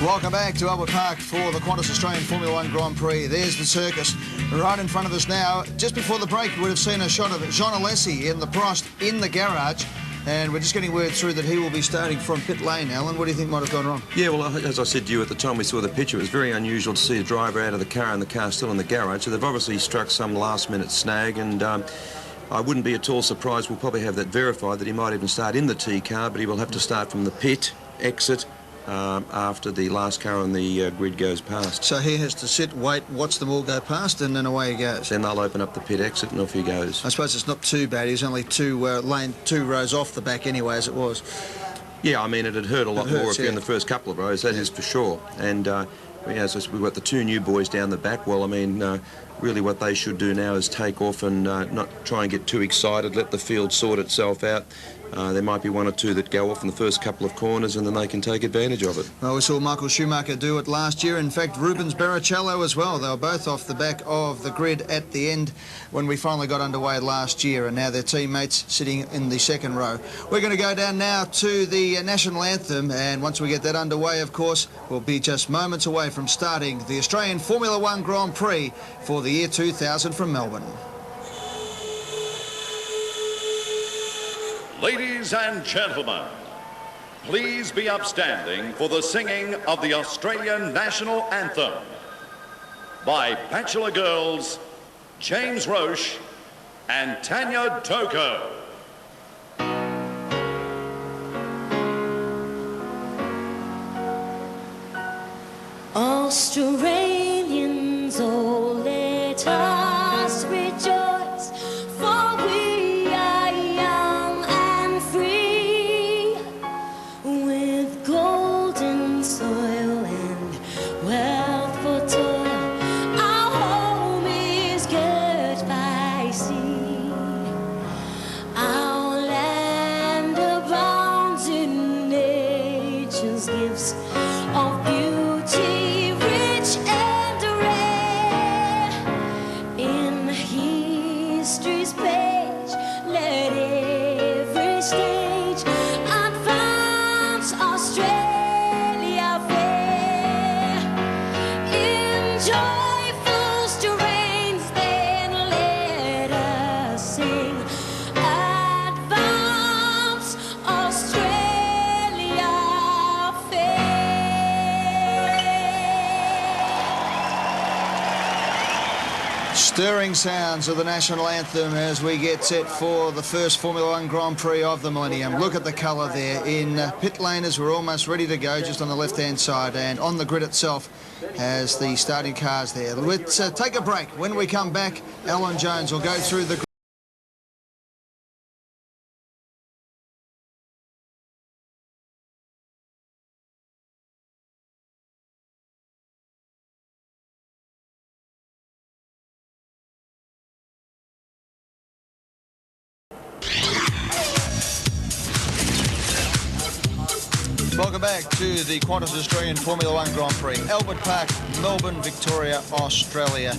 Welcome back to Albert Park for the Qantas Australian Formula One Grand Prix. There's the circus right in front of us now. Just before the break, we would have seen a shot of Jean Alesi in the Prost in the garage. And we're just getting word through that he will be starting from pit lane. Alan, what do you think might have gone wrong? Yeah, well, as I said to you at the time we saw the picture, it was very unusual to see a driver out of the car and the car still in the garage. So they've obviously struck some last-minute snag, and I wouldn't be at all surprised. We'll probably have that verified that he might even start in the T car, but he will have to start from the pit exit after the last car on the grid goes past. So he has to sit, wait, watch them all go past, and then away he goes. Then they'll open up the pit exit and off he goes. I suppose it's not too bad. He's only two rows off the back anyway, as it was. Yeah, I mean, it'd hurt a lot more if you're in the first couple of rows, that is for sure. And as we've got the two new boys down the back, well, I mean, really what they should do now is take off and not try and get too excited, let the field sort itself out. There might be one or two that go off in the first couple of corners and then they can take advantage of it. Well, we saw Michael Schumacher do it last year. In fact, Rubens Barrichello as well. They were both off the back of the grid at the end when we finally got underway last year, and now their teammates sitting in the second row. We're going to go down now to the national anthem, and once we get that underway, of course, we'll be just moments away from starting the Australian Formula One Grand Prix for the year 2000 from Melbourne. Ladies and gentlemen, please be upstanding for the singing of the Australian National Anthem by Bachelor Girls, James Roche and Tanya Toko. Australians, oh, let us rejoice, for we are young and free, with golden soil and wealth for toil. Our home is girt by sea. Our land abounds in nature's gifts of beauty, rich and rare. In history's page, let every stage advance Australia fair. In joyful strains, then let us sing, advance Australia fair. Stirring sounds of the national anthem as we get set for the first Formula One Grand Prix of the millennium. Look at the colour there in pit lane as we're almost ready to go, just on the left-hand side, and on the grid itself as the starting cars there. Let's take a break. When we come back, Alan Jones will go through the Welcome back to the Qantas Australian Formula One Grand Prix. Albert Park, Melbourne, Victoria, Australia.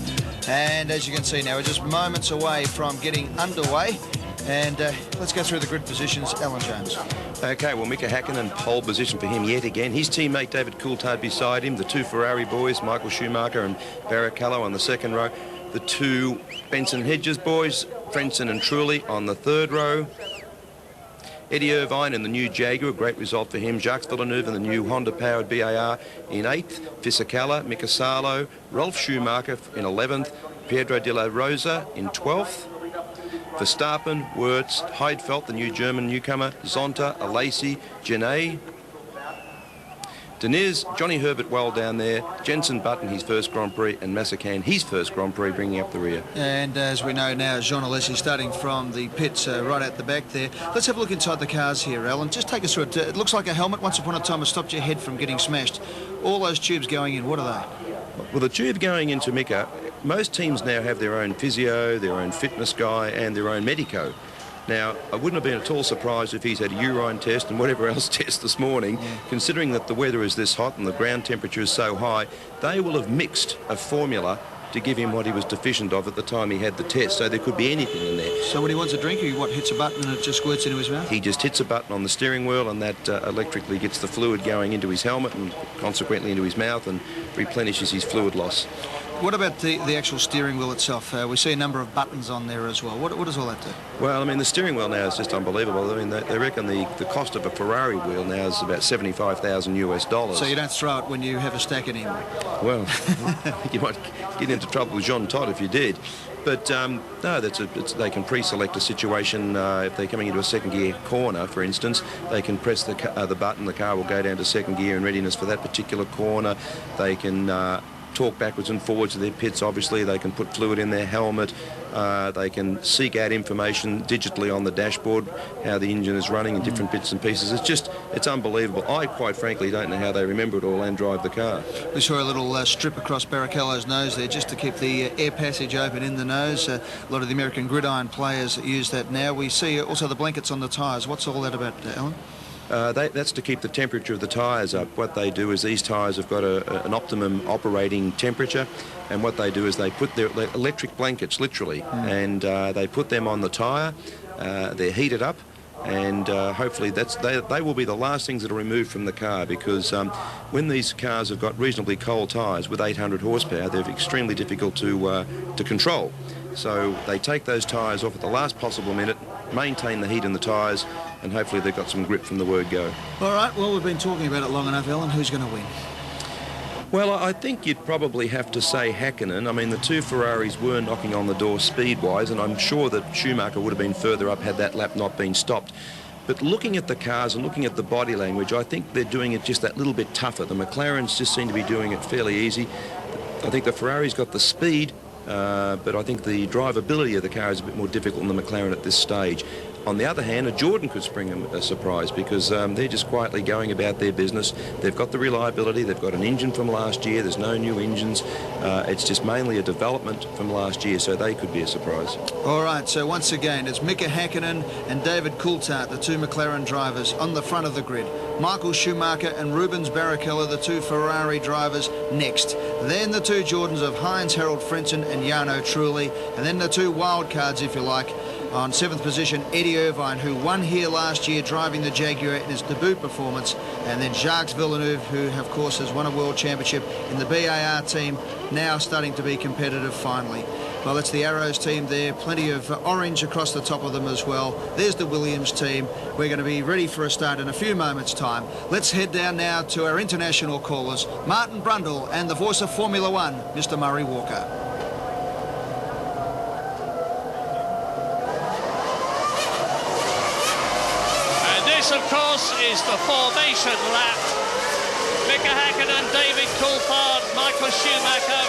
And as you can see now, we're just moments away from getting underway. And let's go through the grid positions. Alan Jones. Okay, well, Mika Hakkinen, pole position for him yet again. His teammate David Coulthard beside him. The two Ferrari boys, Michael Schumacher and Barrichello on the second row. The two Benson Hedges boys, Frentzen and Trulli on the third row. Eddie Irvine in the new Jaguar, a great result for him. Jacques Villeneuve in the new Honda-powered BAR in 8th. Fisichella, Mika Salo, Ralf Schumacher in 11th. Pedro de la Rosa in 12th. Verstappen, Wirtz, Heidfeld, the new German newcomer, Zonta, Alesi, Genet, Deniz, Johnny Herbert well down there, Jenson Button his first Grand Prix, and Masakan his first Grand Prix, bringing up the rear. And as we know now, Jean Alesi starting from the pits right at the back there. Let's have a look inside the cars here, Alan. Just take us through it. It looks like a helmet. Once upon a time it stopped your head from getting smashed. All those tubes going in, what are they? Well, the tube going into Mika, most teams now have their own physio, their own fitness guy and their own medico. Now, I wouldn't have been at all surprised if he's had a urine test and whatever else test this morning, considering that the weather is this hot and the ground temperature is so high. They will have mixed a formula to give him what he was deficient of at the time he had the test. So there could be anything in there. So when he wants a drink, he hits a button and it just squirts into his mouth? He just hits a button on the steering wheel, and that electrically gets the fluid going into his helmet and consequently into his mouth and replenishes his fluid loss. What about the actual steering wheel itself? We see a number of buttons on there as well. What does all that do? Well, I mean, the steering wheel now is just unbelievable. I mean, they reckon the cost of a Ferrari wheel now is about $75,000 US. So you don't throw it when you have a stack anymore? Well, you might get into trouble with Jean Todt if you did. But no, they can pre-select a situation. If they're coming into a second gear corner, for instance, they can press the button, the car will go down to second gear in readiness for that particular corner. They can talk backwards and forwards to their pits, obviously. They can put fluid in their helmet. They can seek out information digitally on the dashboard, how the engine is running in different bits and pieces. It's unbelievable. I, quite frankly, don't know how they remember it all and drive the car. We saw a little strip across Barrichello's nose there just to keep the air passage open in the nose. A lot of the American gridiron players use that now. We see also the blankets on the tyres. What's all that about, Alan? That's to keep the temperature of the tyres up. What they do is these tyres have got an optimum operating temperature, and what they do is they put their electric blankets, literally, and they put them on the tyre. They're heated up, and hopefully they will be the last things that are removed from the car, because when these cars have got reasonably cold tyres with 800 horsepower, they're extremely difficult to control. So they take those tyres off at the last possible minute, maintain the heat in the tyres, and hopefully they've got some grip from the word go. All right, well, we've been talking about it long enough, Alan. Who's going to win? Well, I think you'd probably have to say Häkkinen. I mean, the two Ferraris were knocking on the door speed-wise, and I'm sure that Schumacher would have been further up had that lap not been stopped. But looking at the cars and looking at the body language, I think they're doing it just that little bit tougher. The McLarens just seem to be doing it fairly easy. I think the Ferrari's got the speed, but I think the drivability of the car is a bit more difficult than the McLaren at this stage. On the other hand, a Jordan could spring a surprise, because they're just quietly going about their business. They've got the reliability, they've got an engine from last year, there's no new engines. It's just mainly a development from last year, so they could be a surprise. All right, so once again, it's Mika Häkkinen and David Coulthard, the two McLaren drivers, on the front of the grid. Michael Schumacher and Rubens Barrichello, the two Ferrari drivers, next. Then the two Jordans of Heinz-Harald Frentzen and Jarno Trulli, and then the two wildcards, if you like. On 7th position, Eddie Irvine, who won here last year driving the Jaguar in his debut performance, and then Jacques Villeneuve, who of course has won a world championship in the BAR team, now starting to be competitive finally. Well, that's the Arrows team there, plenty of orange across the top of them as well. There's the Williams team. We're going to be ready for a start in a few moments' time. Let's head down now to our international callers, Martin Brundle and the voice of Formula One, Mr. Murray Walker. This, of course, is the formation lap. Mika Häkkinen, David Coulthard, Michael Schumacher,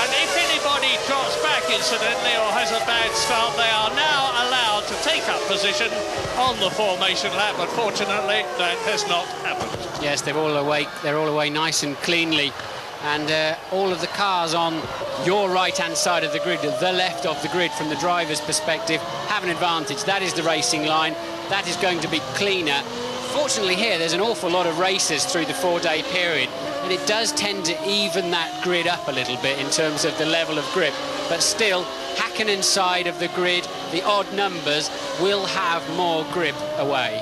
and if anybody drops back incidentally or has a bad start, they are now allowed to take up position on the formation lap. Unfortunately, that has not happened. Yes, they're all away nice and cleanly. And all of the cars on your right-hand side of the grid, the left of the grid from the driver's perspective, have an advantage. That is the racing line. That is going to be cleaner. Fortunately here, there's an awful lot of races through the 4-day period, and it does tend to even that grid up a little bit in terms of the level of grip. But still, Häkkinen's side of the grid, the odd numbers, will have more grip away.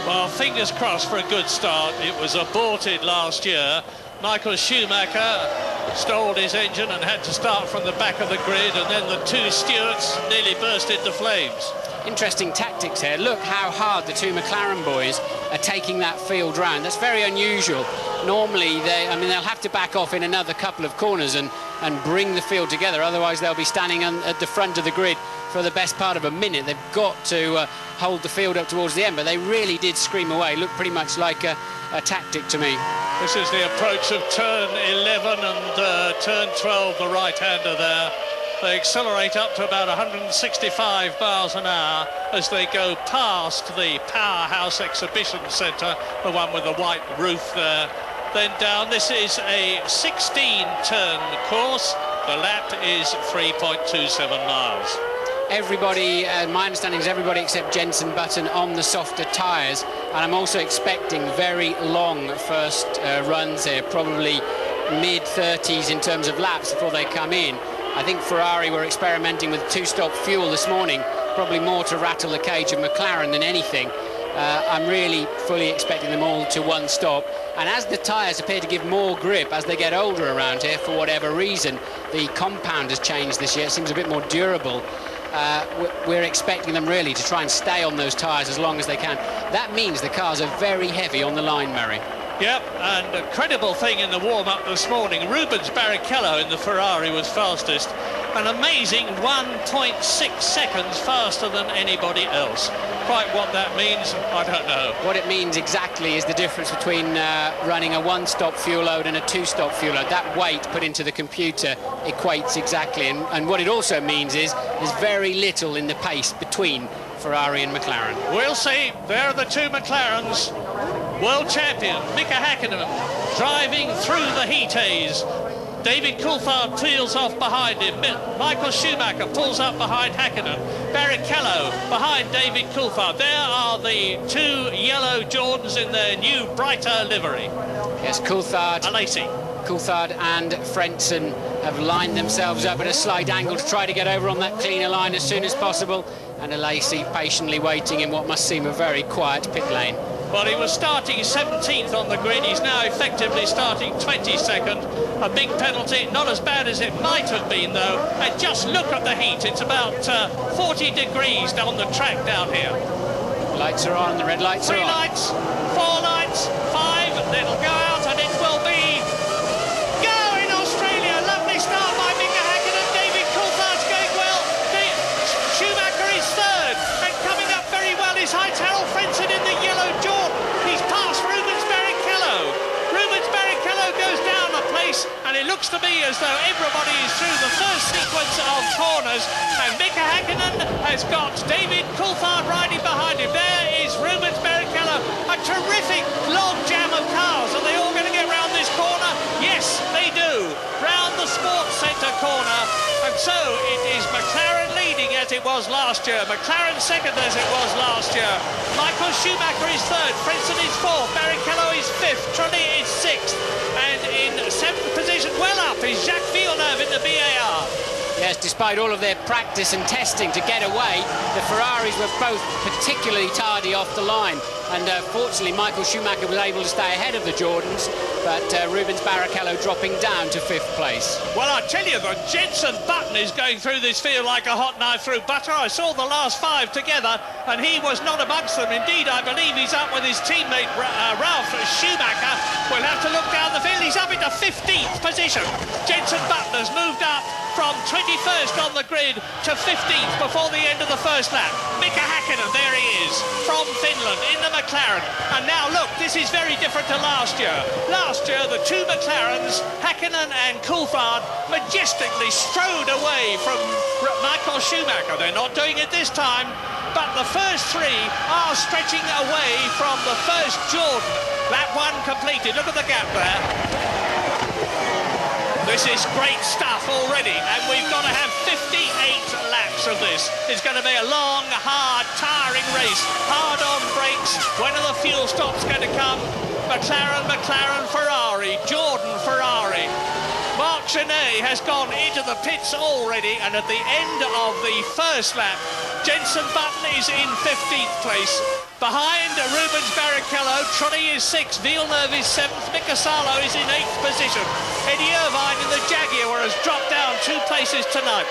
Well, fingers crossed for a good start. It was aborted last year. Michael Schumacher stalled his engine and had to start from the back of the grid, and then the two Stewarts nearly burst into flames. Interesting tactics here. Look how hard the two McLaren boys are taking that field round. That's very unusual. Normally, they'll have to back off in another couple of corners and bring the field together. Otherwise, they'll be standing at the front of the grid for the best part of a minute. They've got to hold the field up towards the end, but they really did scream away. Looked pretty much like a tactic to me. This is the approach of turn 11 and turn 12, the right-hander there. They accelerate up to about 165 miles an hour as they go past the Powerhouse Exhibition Centre, the one with the white roof there. Then down, this is a 16-turn course. The lap is 3.27 miles. Everybody, my understanding is everybody except Jenson Button on the softer tyres, and I'm also expecting very long first runs here, probably mid-30s in terms of laps before they come in. I think Ferrari were experimenting with two-stop fuel this morning, probably more to rattle the cage of McLaren than anything. I'm really fully expecting them all to one stop. And as the tyres appear to give more grip as they get older around here, for whatever reason, the compound has changed this year. It seems a bit more durable. We're expecting them really to try and stay on those tyres as long as they can. That means the cars are very heavy on the line, Murray. Yep, and a credible thing in the warm-up this morning, Rubens Barrichello in the Ferrari was fastest. An amazing 1.6 seconds faster than anybody else. Quite what that means, I don't know. What it means exactly is the difference between running a one-stop fuel load and a two-stop fuel load. That weight put into the computer equates exactly. And what it also means is there's very little in the pace between Ferrari and McLaren. We'll see. There are the two McLarens. World champion Mika Häkkinen driving through the heat haze. David Coulthard peels off behind him. Michael Schumacher pulls up behind Häkkinen. Barrichello behind David Coulthard. There are the two yellow Jordans in their new brighter livery. Yes, Coulthard. Alesi. Coulthard and Frentzen have lined themselves up at a slight angle to try to get over on that cleaner line as soon as possible. And Alesi patiently waiting in what must seem a very quiet pit lane. Well, he was starting 17th on the grid. He's now effectively starting 22nd. A big penalty, not as bad as it might have been, though. And just look at the heat. It's about 40 degrees on the track down here. Lights are on, the red lights are on. 3 lights, 4 lights, 5. It'll go out and it will be go in Australia. Lovely start by Mika Häkkinen. David Coulthard's going well. Schumacher is third. And coming up very well is Harold Frentzen in the yellow Jordan. He's passed Rubens Barrichello. Rubens Barrichello goes down a place, and it looks to me as though everybody is through the first sequence of corners, and Mika Häkkinen has got David Coulthard riding behind him. There is Rubens Barrichello. A terrific log jam of cars. Are they all going to get round this corner? Yes, they do. Round the Sports Centre corner. And so it is McLaren leading as it was last year. McLaren second as it was last year. Michael Schumacher is third. Frentzen is fourth. Barrichello is fifth. Trulli is sixth. And in seventh position, well up, is Jacques Villeneuve in the BAR. Yes, despite all of their practice and testing to get away, the Ferraris were both particularly tardy off the line. And fortunately, Michael Schumacher was able to stay ahead of the Jordans, but Rubens Barrichello dropping down to fifth place. Well, I tell you, the Jenson Button is going through this field like a hot knife through butter. I saw the last 5 together, and he was not amongst them. Indeed, I believe he's up with his teammate Ralf Schumacher. We'll have to look down the field. He's up into 15th position. Jenson Button has moved up from 21st on the grid to 15th before the end of the first lap. Mika Häkkinen, there he is, from Finland in the McLaren. And now look, this is very different to last year. Last year, the two McLarens, Häkkinen and Coulthard, majestically strode away from Michael Schumacher. They're not doing it this time, but the first 3 are stretching away from the first Jordan. Lap 1 completed. Look at the gap there. This is great stuff already, and we've got to have 58 laps of this. It's going to be a long, hard, tiring race. Hard on brakes. When are the fuel stops going to come? McLaren, Ferrari, Jordan, Ferrari. Marc Genet has gone into the pits already, and at the end of the first lap, Jenson Button is in 15th place. Behind Rubens Barrichello, Trulli is 6th, Villeneuve is 7th, Mika Salo is in 8th position. Eddie Irvine in the Jaguar has dropped down 2 places tonight.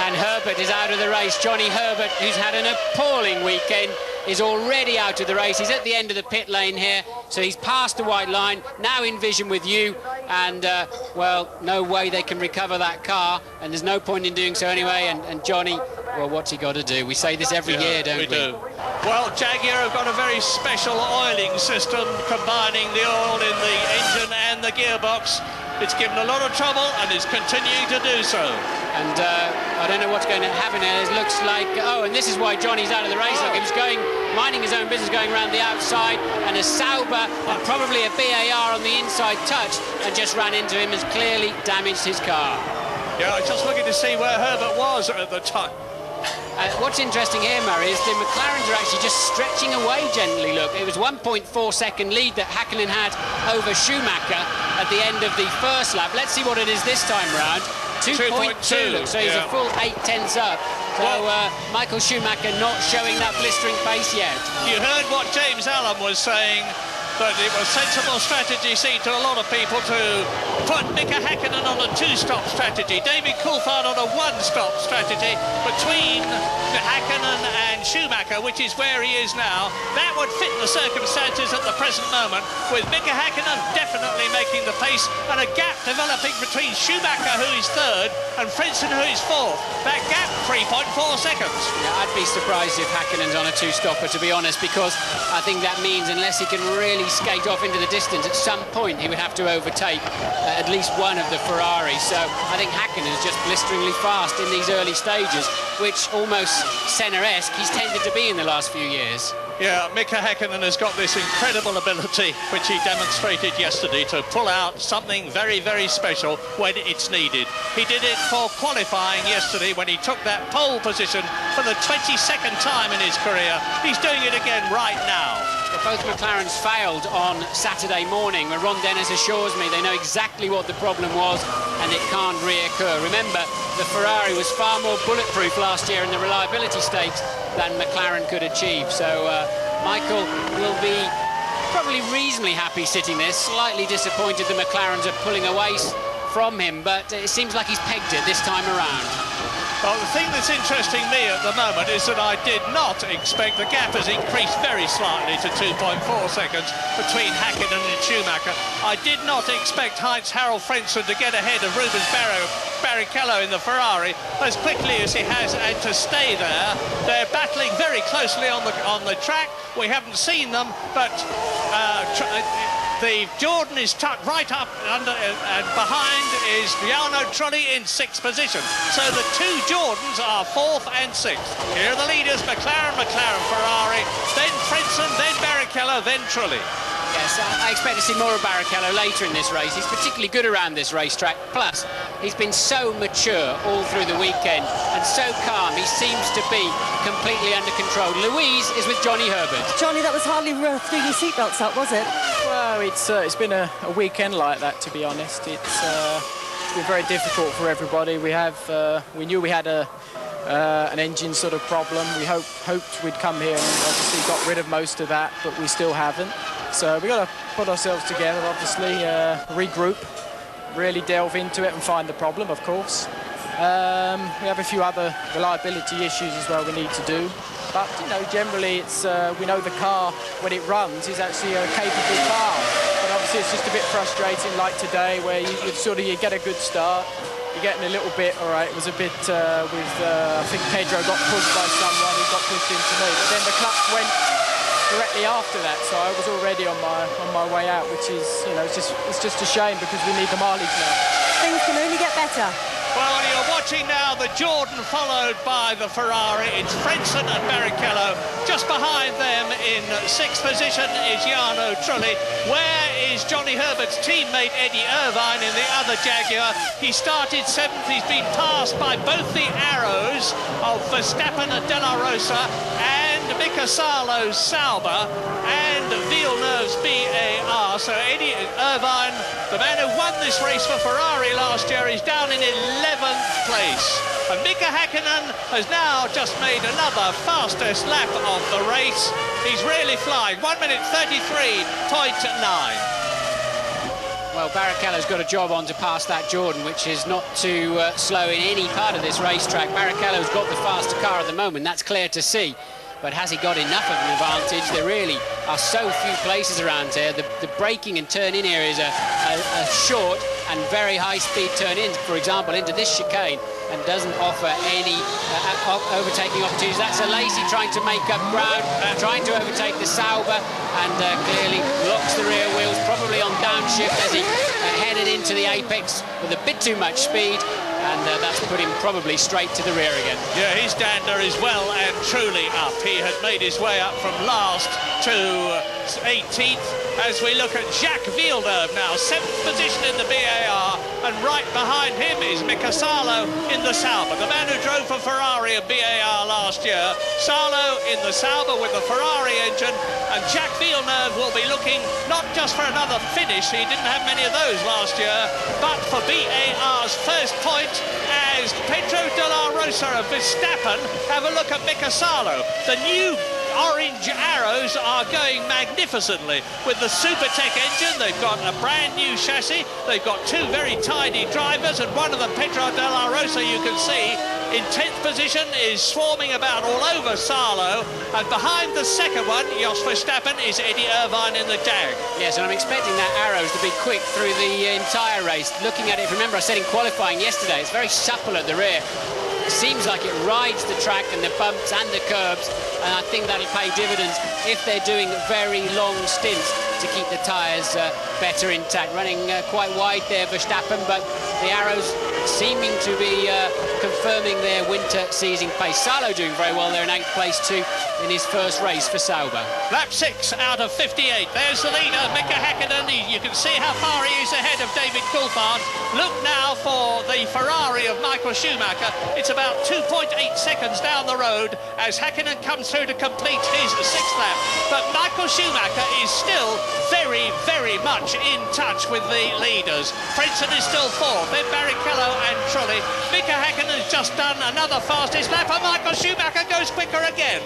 And Herbert is out of the race. Johnny Herbert, who's had an appalling weekend, is already out of the race. He's at the end of the pit lane here, so he's past the white line, now in vision with you, and, well, no way they can recover that car, and there's no point in doing so anyway, and Johnny, well, what's he got to do? We say this every year, don't we? We do. Well, Jaguar have got a very special oiling system, combining the oil in the engine and the gearbox. It's given a lot of trouble, and it's continuing to do so. And I don't know what's going to happen here. It looks like, oh, and this is why Johnny's out of the race. Look, he was minding his own business, going around the outside, and a Sauber and probably a BAR on the inside touched and just ran into him, has clearly damaged his car. Yeah, I was just looking to see where Herbert was at the time. What's interesting here, Murray, is the McLarens are actually just stretching away gently. Look, it was 1.4-second lead that Häkkinen had over Schumacher at the end of the first lap. Let's see what it is this time round. 2.2, look, so he's a full 8/10 up. So Michael Schumacher not showing that blistering pace yet. You heard what James Allen was saying, but it was sensible strategy, to a lot of people, to put Mika Häkkinen on a two-stop strategy, David Coulthard on a one-stop strategy between Häkkinen and Schumacher, which is where he is now. That would fit the circumstances at the present moment, with Mika Häkkinen definitely making the pace and a gap developing between Schumacher, who is third, and Frentzen, who is fourth. That gap, 3.4 seconds. Yeah, I'd be surprised if Häkkinen's on a two-stopper, to be honest, because I think that means unless he can really skate off into the distance, at some point he would have to overtake at least one of the Ferraris. So I think Häkkinen is just blisteringly fast in these early stages, which almost Senna-esque he's tended to be in the last few years. Yeah, Mika Häkkinen has got this incredible ability, which he demonstrated yesterday, to pull out something very, very special when it's needed. He did it for qualifying yesterday when he took that pole position for the 22nd time in his career. He's doing it again right now. Both McLarens failed on Saturday morning, where Ron Dennis assures me they know exactly what the problem was and it can't reoccur. Remember, the Ferrari was far more bulletproof last year in the reliability stakes than McLaren could achieve. So Michael will be probably reasonably happy sitting there, slightly disappointed the McLarens are pulling away from him, but it seems like he's pegged it this time around. Well, the thing that's interesting me at the moment is that I did not expect, the gap has increased very slightly to 2.4 seconds between Häkkinen and Schumacher. I did not expect Heinz-Harald Frentzen to get ahead of Rubens Barrichello in the Ferrari as quickly as he has, and to stay there. They're battling very closely on the track. We haven't seen them, but the Jordan is tucked right up under, and behind is Jarno Trulli in 6th position. So the two Jordans are 4th and 6th. Here are the leaders: McLaren, Ferrari, then Frentzen, then Barrichello, then Trulli. Yes, I expect to see more of Barrichello later in this race. He's particularly good around this racetrack. Plus, he's been so mature all through the weekend and so calm. He seems to be completely under control. Louise is with Johnny Herbert. Johnny, that was hardly worth doing your seatbelts up, was it? Well, it's been a weekend like that, to be honest. It's been very difficult for everybody. We knew we had an engine sort of problem. We hoped we'd come here and obviously got rid of most of that, but we still haven't. So we've got to put ourselves together, obviously, regroup, really delve into it and find the problem, of course. We have a few other reliability issues as well we need to do. But, you know, generally it's we know the car, when it runs, is actually a capable car. But obviously it's just a bit frustrating, like today, where you get a good start. You're getting a little bit, all right, it was a bit I think Pedro got pushed by someone who got pushed into me. But then the clutch went directly after that, so I was already on my way out, which is, you know, it's just a shame because we need the mileage now. Things can only get better. Well, you're watching now the Jordan followed by the Ferrari. It's Frentzen and Barrichello. Just behind them in 6th position is Jarno Trulli. Where is Johnny Herbert's teammate Eddie Irvine in the other Jaguar? He started 7th. He's been passed by both the arrows of Verstappen and De La Rosa and Mika Salo's Sauber and Villeneuve's BAR. So Eddie Irvine, the man who won this race for Ferrari last year, is down in 11th place. And Mika Häkkinen has now just made another fastest lap of the race. He's really flying. 1 minute 33.9. Well, Barrichello's got a job on to pass that Jordan, which is not too slow in any part of this racetrack. Barrichello's got the faster car at the moment, that's clear to see. But has he got enough of an advantage? There really are so few places around here. The braking and turn-in areas are short and very high-speed turn-ins, for example, into this chicane, and doesn't offer any overtaking opportunities. That's Alesi trying to make up ground, trying to overtake the Sauber, and clearly locks the rear wheels, probably on downshift as he headed into the apex with a bit too much speed. And that's put him probably straight to the rear again. Yeah, his dander is well and truly up. He had made his way up from last to 18th, as we look at Jacques Villeneuve now, 7th position in the BAR, and right behind him is Mika Salo in the Sauber, the man who drove for Ferrari at BAR last year. Salo in the Sauber with the Ferrari engine, and Jacques Villeneuve will be looking not just for another finish, he didn't have many of those last year, but for BAR's first point, as Pedro de la Rosa of Verstappen have a look at Mika Salo. The new orange arrows are going magnificently with the Supertech engine. They've got a brand new chassis, they've got two very tidy drivers, and one of them, Pedro de la Rosa, you can see in 10th position, is swarming about all over Salo, and behind the second one, Jos Verstappen, is Eddie Irvine in the Jag. Yes, and I'm expecting that arrows to be quick through the entire race. Looking at it, remember I said in qualifying yesterday, it's very supple at the rear. It seems like it rides the track and the bumps and the curbs, and I think that'll pay dividends if they're doing very long stints to keep the tyres better intact. Running quite wide there, Verstappen, but the arrows seeming to be confirming their winter season pace. Salo doing very well there in 8th place too in his first race for Sauber. Lap 6 out of 58. There's the leader, Mika Häkkinen. You can see how far he is ahead of David Coulthard. Look now for the Ferrari of Michael Schumacher. It's about 2.8 seconds down the road as Häkkinen comes through to complete his 6th lap. But Michael Schumacher is still very, very much in touch with the leaders. Frentzen is still 4th, then Barrichello and Trulli. Mika Häkkinen has just done another fastest lap, and Michael Schumacher goes quicker again.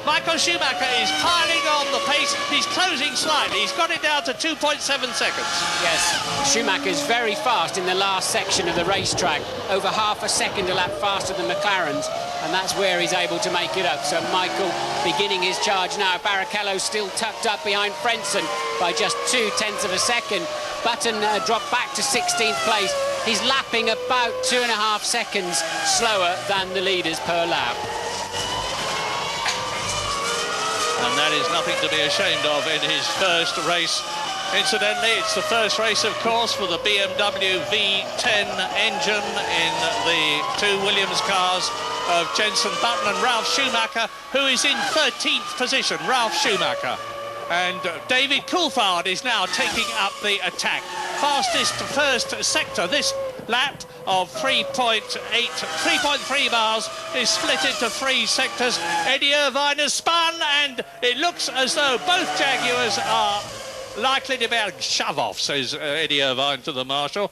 Michael Schumacher is piling on the pace. He's closing slightly. He's got it down to 2.7 seconds. Yes, Schumacher's very fast in the last section of the racetrack, over half a second a lap faster than McLaren's, and that's where he's able to make it up. So Michael beginning his charge now. Barrichello still tucked up behind Frentzen by just 0.2 of a second. Button dropped back to 16th place. He's lapping about 2.5 seconds slower than the leaders per lap. And that is nothing to be ashamed of in his first race. Incidentally, it's the first race, of course, for the BMW V10 engine in the two Williams cars of Jenson Button and Ralf Schumacher, who is in 13th position, Ralf Schumacher. And David Coulthard is now taking up the attack. Fastest first sector this lap of 3.3 miles is split into 3 sectors. Eddie Irvine has spun, and it looks as though both Jaguars are likely to be able to shove off, says Eddie Irvine to the marshal.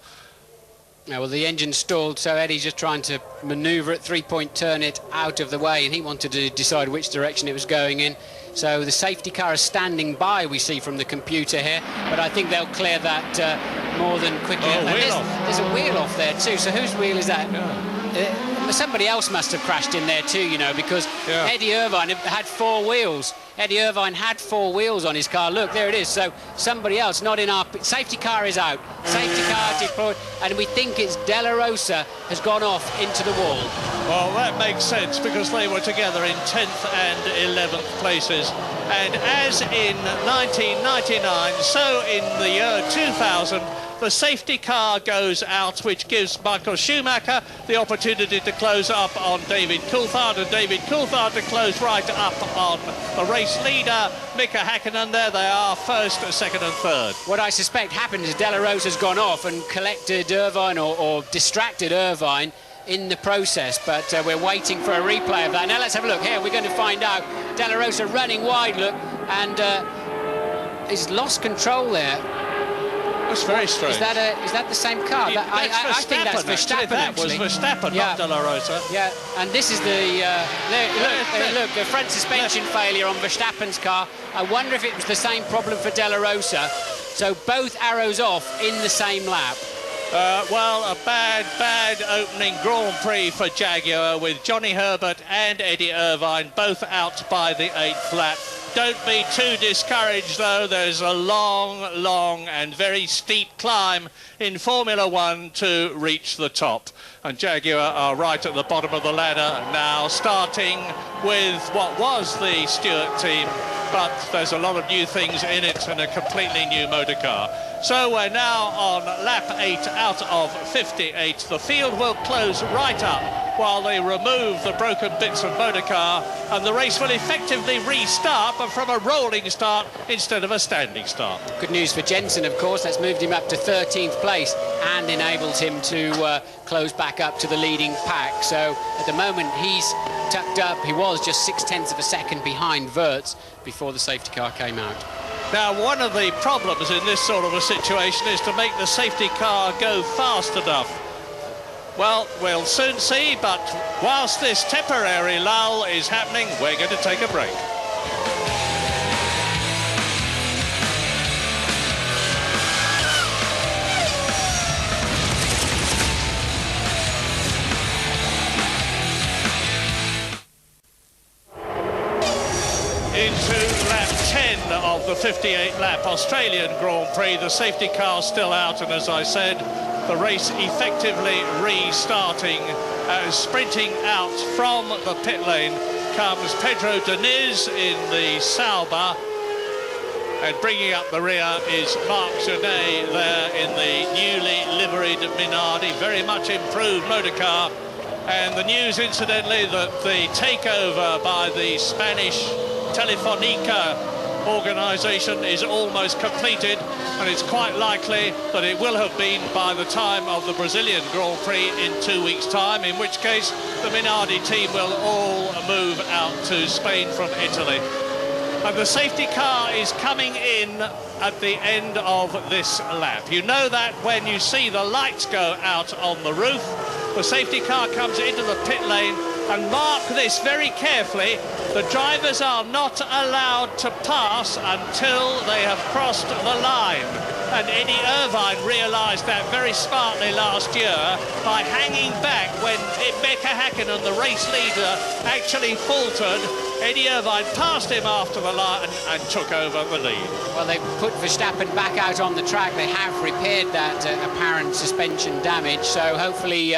Yeah, well, the engine stalled, so Eddie's just trying to manoeuvre it, 3-point turn it out of the way, and he wanted to decide which direction it was going in. So the safety car is standing by, we see from the computer here, but I think they'll clear that more than quickly. Oh, there's a wheel off there too, so whose wheel is that? Yeah. Somebody else must have crashed in there too, you know, because Eddie Irvine had 4 wheels. Eddie Irvine had 4 wheels on his car. Look, there it is. So somebody else, not in our... Safety car is out. Safety car deployed. And we think it's De La Rosa has gone off into the wall. Well, that makes sense because they were together in 10th and 11th places. And as in 1999, so in the year 2000, the safety car goes out, which gives Michael Schumacher the opportunity to close up on David Coulthard, and David Coulthard to close right up on the race leader, Mika Häkkinen. There they are, first, second and third. What I suspect happened is De La Rosa's gone off and collected Irvine or distracted Irvine in the process, but we're waiting for a replay of that. Now let's have a look here. We're going to find out. De La Rosa running wide, look, and he's lost control there. That's very strange. Is that the same car? I think that's Verstappen. That was Verstappen, not De La Rosa. Yeah, and this is the look, the front suspension failure on Verstappen's car. I wonder if it was the same problem for De La Rosa. So both arrows off in the same lap. Well, a bad opening Grand Prix for Jaguar with Johnny Herbert and Eddie Irvine both out by the 8th lap. Don't be too discouraged, though. There's a long and very steep climb in Formula One to reach the top. And Jaguar are right at the bottom of the ladder now, starting with what was the Stewart team but there's a lot of new things in it and a completely new motor car. So we're now on lap 8 out of 58. The field will close right up while they remove the broken bits of motor car, and the race will effectively restart, but from a rolling start instead of a standing start. Good news for Jensen, of course. That's moved him up to 13th place and enabled him to close back up to the leading pack. So at the moment he's tucked up. He was just 0.6 of a second behind Wirtz before the safety car came out. Now, one of the problems in this sort of a situation is to make the safety car go fast enough. Well, we'll soon see, but whilst this temporary lull is happening, we're going to take a break. Into lap 10 of the 58 lap Australian Grand Prix. The safety car's still out, and as I said, the race effectively restarting. Sprinting out from the pit lane comes Pedro Diniz in the Sauber, and bringing up the rear is Marc Genet there in the newly liveried Minardi, very much improved motor car. And the news, incidentally, that the takeover by the Spanish Telefonica organisation is almost completed, and it's quite likely that it will have been by the time of the Brazilian Grand Prix in 2 weeks' time, in which case the Minardi team will all move out to Spain from Italy. And the safety car is coming in at the end of this lap. You know that when you see the lights go out on the roof. The safety car comes into the pit lane, and mark this very carefully, the drivers are not allowed to pass until they have crossed the line. And Eddie Irvine realised that very smartly last year by hanging back when Mika Häkkinen, the race leader, actually faltered. Eddie Irvine passed him after the line and took over the lead. Well, they put Verstappen back out on the track. They have repaired that apparent suspension damage, so hopefully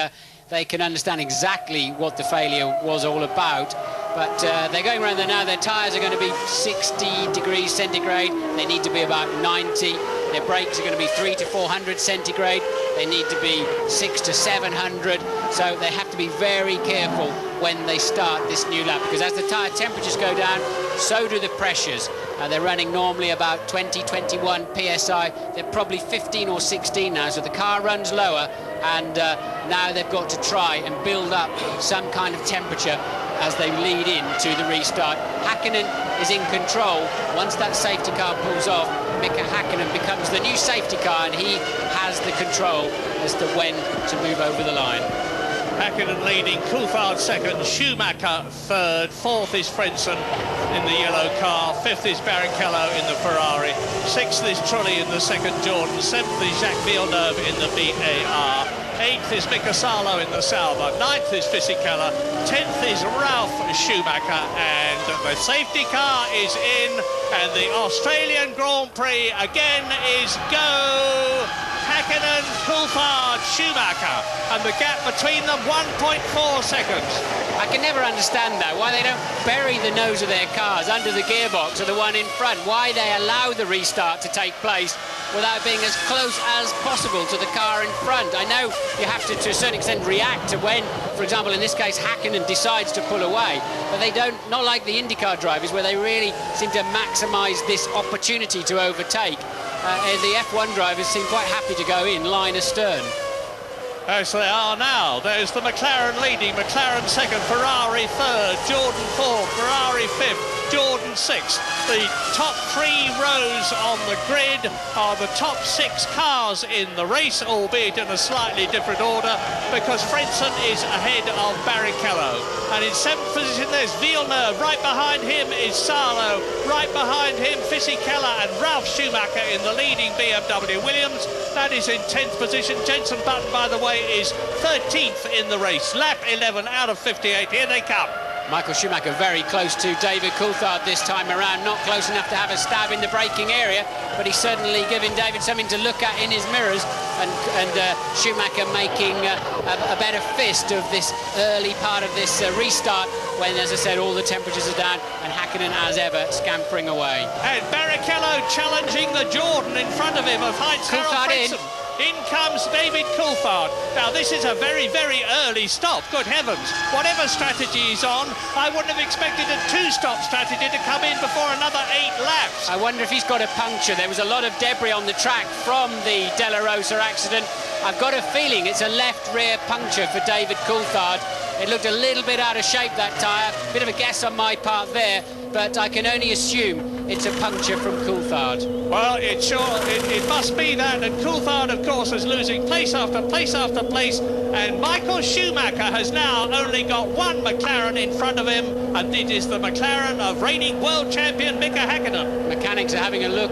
they can understand exactly what the failure was all about. But they're going around there now. Their tyres are going to be 60 degrees centigrade. They need to be about 90. Their brakes are going to be 300 to 400 centigrade. They need to be 600 to 700. So they have to be very careful when they start this new lap, because as the tyre temperatures go down, so do the pressures. They're running normally about 20, 21 PSI. They're probably 15 or 16 now, so the car runs lower, and now they've got to try and build up some kind of temperature as they lead into the restart. Häkkinen is in control. Once that safety car pulls off, Mika Häkkinen becomes the new safety car, and he has the control as to when to move over the line. Häkkinen leading, Coulthard second, Schumacher third, fourth is Frentzen in the yellow car, fifth is Barrichello in the Ferrari, sixth is Trulli in the second Jordan, seventh is Jacques Villeneuve in the BAR, eighth is Mika Salo in the Sauber, ninth is Fisichella, 10th is Ralf Schumacher, and the safety car is in, and the Australian Grand Prix again is go! Häkkinen, Coulthard, Schumacher, and the gap between them 1.4 seconds. I can never understand that, why they don't bury the nose of their cars under the gearbox or the one in front, why they allow the restart to take place without being as close as possible to the car in front. I know you have to a certain extent, react to when, for example, in this case, Häkkinen decides to pull away, but they don't, not like the IndyCar drivers, where they really seem to maximise this opportunity to overtake. The F1 drivers seem quite happy to go in line astern. As they are now. There's the McLaren leading, McLaren second, Ferrari third, Jordan fourth, Ferrari fifth, Jordan sixth. The top 3 rows on the grid are the top 6 cars in the race, albeit in a slightly different order, because Frentzen is ahead of Barrichello. And in 7th position there's Villeneuve, right behind him is Salo, right behind him Fisichella and Ralf Schumacher in the leading BMW Williams. That is in 10th position. Jenson Button, by the way, is 13th in the race. Lap 11 out of 58. Here they come. Michael Schumacher very close to David Coulthard this time around, not close enough to have a stab in the braking area, but he's certainly giving David something to look at in his mirrors, and Schumacher making a better fist of this early part of this restart when, as I said, all the temperatures are down and Hakkinen, as ever, scampering away. And Barrichello challenging the Jordan in front of him of Heinz Harald Frentzen. In comes David Coulthard. Now, this is a very, very early stop. Good heavens. Whatever strategy he's on, I wouldn't have expected a two-stop strategy to come in before another 8 laps. I wonder if he's got a puncture. There was a lot of debris on the track from the Della Rosa accident. I've got a feeling it's a left rear puncture for David Coulthard. It looked a little bit out of shape, that tyre. Bit of a guess on my part there, but I can only assume it's a puncture from Coulthard. Well, it must be that, and Coulthard, of course, is losing place after place after place, and Michael Schumacher has now only got one McLaren in front of him, and it is the McLaren of reigning world champion Mika Hakkinen. Mechanics are having a look